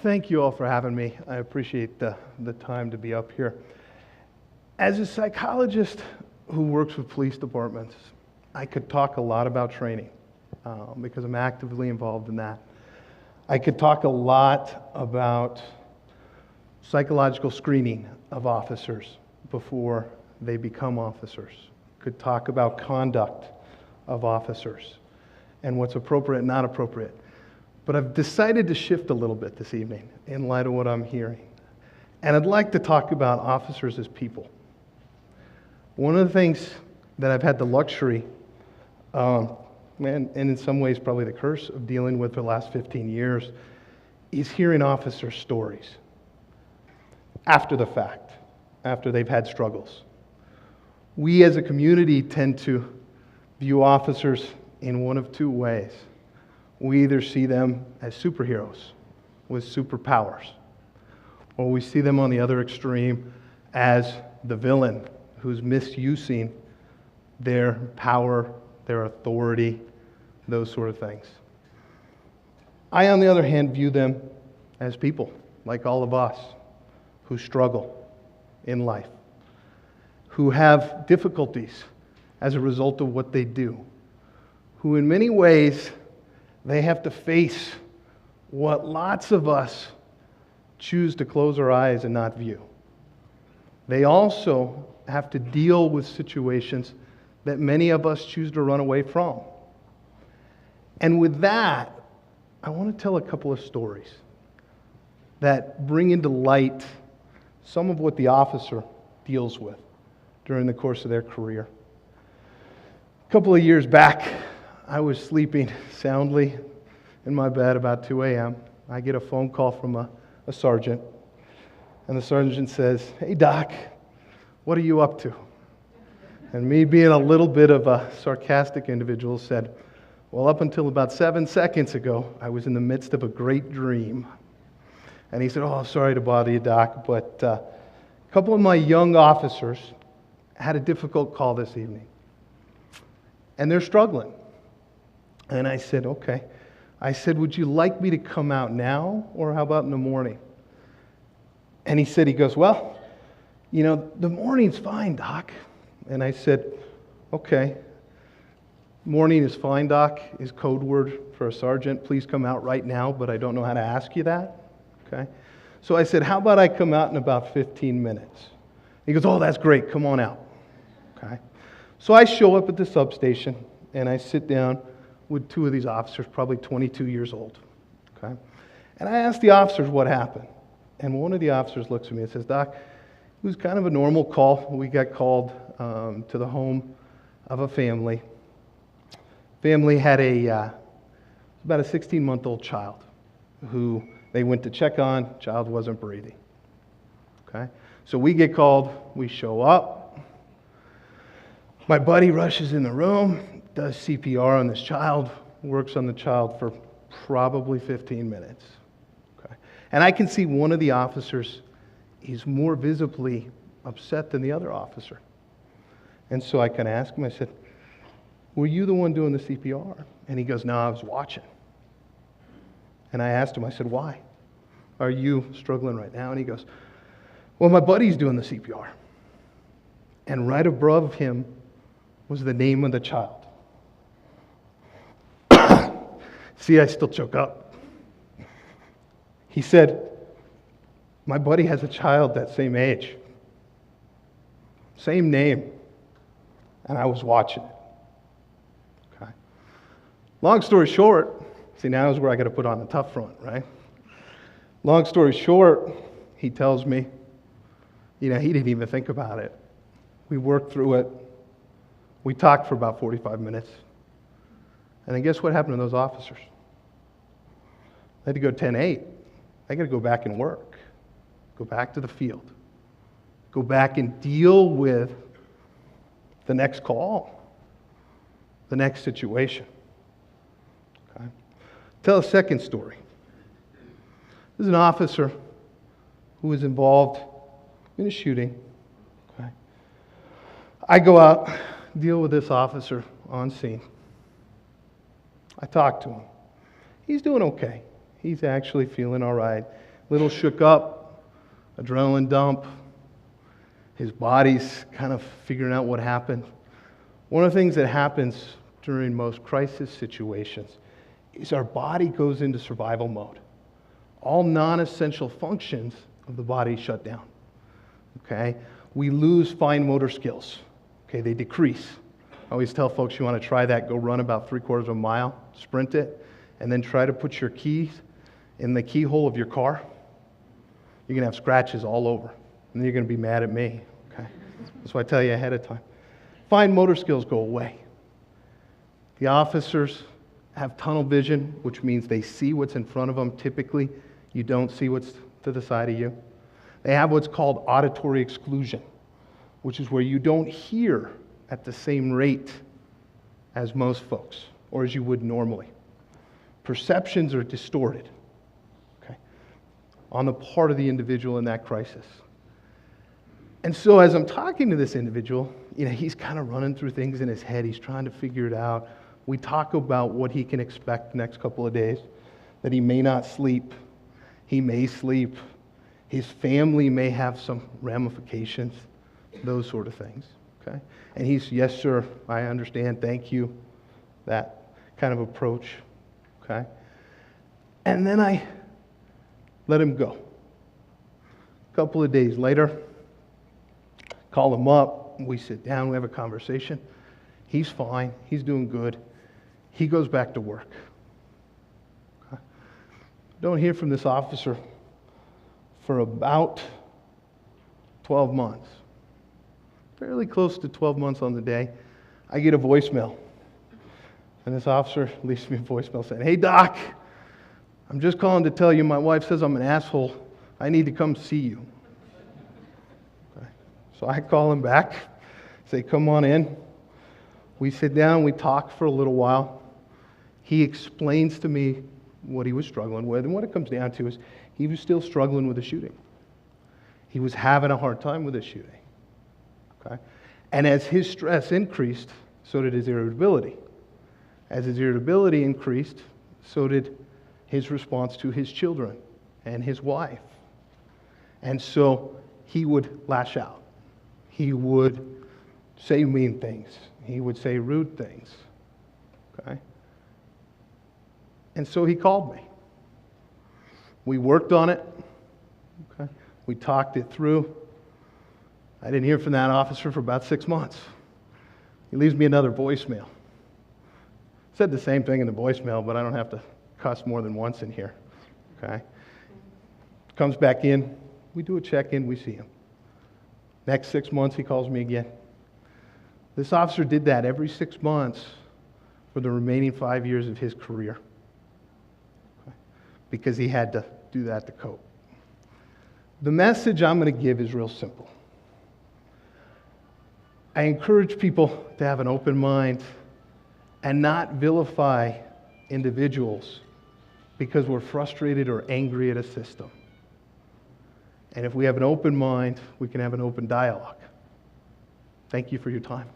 Thank you all for having me. I appreciate the time to be up here. As a psychologist who works with police departments, I could talk a lot about training because I'm actively involved in that. I could talk a lot about psychological screening of officers before they become officers. Could talk about conduct of officers and what's appropriate and not appropriate. But I've decided to shift a little bit this evening in light of what I'm hearing. And I'd like to talk about officers as people. One of the things that I've had the luxury, and in some ways probably the curse of dealing with for the last 15 years, is hearing officers' stories after the fact, after they've had struggles. We as a community tend to view officers in one of two ways. We either see them as superheroes with superpowers, or we see them on the other extreme as the villain who's misusing their power, their authority, those sort of things. I, on the other hand, view them as people, like all of us, who struggle in life, who have difficulties as a result of what they do, who in many ways they have to face what lots of us choose to close our eyes and not view. They also have to deal with situations that many of us choose to run away from. And with that, I want to tell a couple of stories that bring into light some of what the officer deals with during the course of their career. A couple of years back, I was sleeping soundly in my bed about 2 a.m. I get a phone call from a sergeant, and the sergeant says, "Hey, Doc, what are you up to?" And me being a little bit of a sarcastic individual said, "Well, up until about 7 seconds ago, I was in the midst of a great dream." And he said, "Oh, sorry to bother you, Doc, but a couple of my young officers had a difficult call this evening, and they're struggling." And I said, "Okay." I said, "Would you like me to come out now, or how about in the morning?" And he goes, "Well, the morning's fine, Doc." And I said, "Okay. Morning is fine, Doc, is code word for a sergeant. Please come out right now, but I don't know how to ask you that." Okay. So I said, "How about I come out in about 15 minutes? He goes, "Oh, that's great. Come on out." Okay. So I show up at the substation, and I sit down with two of these officers, probably 22 years old. Okay. And I asked the officers what happened. And one of the officers looks at me and says, "Doc, it was kind of a normal call. We got called to the home of a family. Family had about a 16-month-old child who they went to check on. Child wasn't breathing." Okay. So we get called. We show up. My buddy rushes in the room, does CPR on this child, works on the child for probably 15 minutes. Okay. And I can see one of the officers, he's more visibly upset than the other officer. And so I kind of asked him, I said, "Were you the one doing the CPR?" And he goes, "No, I was watching." And I asked him, I said, "Why? Are you struggling right now?" And he goes, "Well, my buddy's doing the CPR." And right above him was the name of the child. See, I still choke up. He said, "My buddy has a child that same age, same name, and I was watching it." Okay. Long story short, see, now is where I got to put on the tough front, right? Long story short, he tells me, he didn't even think about it. We worked through it. We talked for about 45 minutes. And then guess what happened to those officers? They had to go 10-8. They got to go back and work. Go back to the field. Go back and deal with the next call, the next situation. Okay. Tell a second story. This is an officer who was involved in a shooting. Okay. I go out, deal with this officer on scene. I talk to him. He's doing okay. He's actually feeling all right. little shook up, adrenaline dump. His body's kind of figuring out what happened. One of the things that happens during most crisis situations is our body goes into survival mode. All non-essential functions of the body shut down. Okay? We lose fine motor skills. Okay, they decrease. I always tell folks, you want to try that, go run about 3/4 of a mile, sprint it, and then try to put your keys in the keyhole of your car. You're going to have scratches all over, and then you're going to be mad at me. Okay? That's why I tell you ahead of time. Fine motor skills go away. The officers have tunnel vision, which means they see what's in front of them. Typically, you don't see what's to the side of you. They have what's called auditory exclusion, which is where you don't hear at the same rate as most folks, or as you would normally. Perceptions are distorted, okay, on the part of the individual in that crisis. And so as I'm talking to this individual, he's kind of running through things in his head. He's trying to figure it out. We talk about what he can expect the next couple of days, that he may not sleep. He may sleep. His family may have some ramifications, those sort of things. Okay? And he's, yes, sir, I understand, thank you, that kind of approach. Okay? And then I let him go. A couple of days later, call him up, we sit down, we have a conversation. He's fine, he's doing good. He goes back to work. Okay? Don't hear from this officer for about 12 months. Fairly close to 12 months on the day. I get a voicemail. And this officer leaves me a voicemail saying, "Hey, Doc, I'm just calling to tell you my wife says I'm an asshole. I need to come see you." Okay. So I call him back, say, "Come on in." We sit down, we talk for a little while. He explains to me what he was struggling with, and what it comes down to is he was still struggling with the shooting. He was having a hard time with the shooting. Okay? And as his stress increased, so did his irritability. As his irritability increased, so did his response to his children and his wife. And so he would lash out. He would say mean things. He would say rude things. Okay? And so he called me. We worked on it. Okay? We talked it through. I didn't hear from that officer for about 6 months. He leaves me another voicemail. Said the same thing in the voicemail, but I don't have to cuss more than once in here. Okay? Comes back in. We do a check-in. We see him. Next 6 months, he calls me again. This officer did that every 6 months for the remaining 5 years of his career. Okay? Because he had to do that to cope. The message I'm going to give is real simple. I encourage people to have an open mind and not vilify individuals because we're frustrated or angry at a system. And if we have an open mind, we can have an open dialogue. Thank you for your time.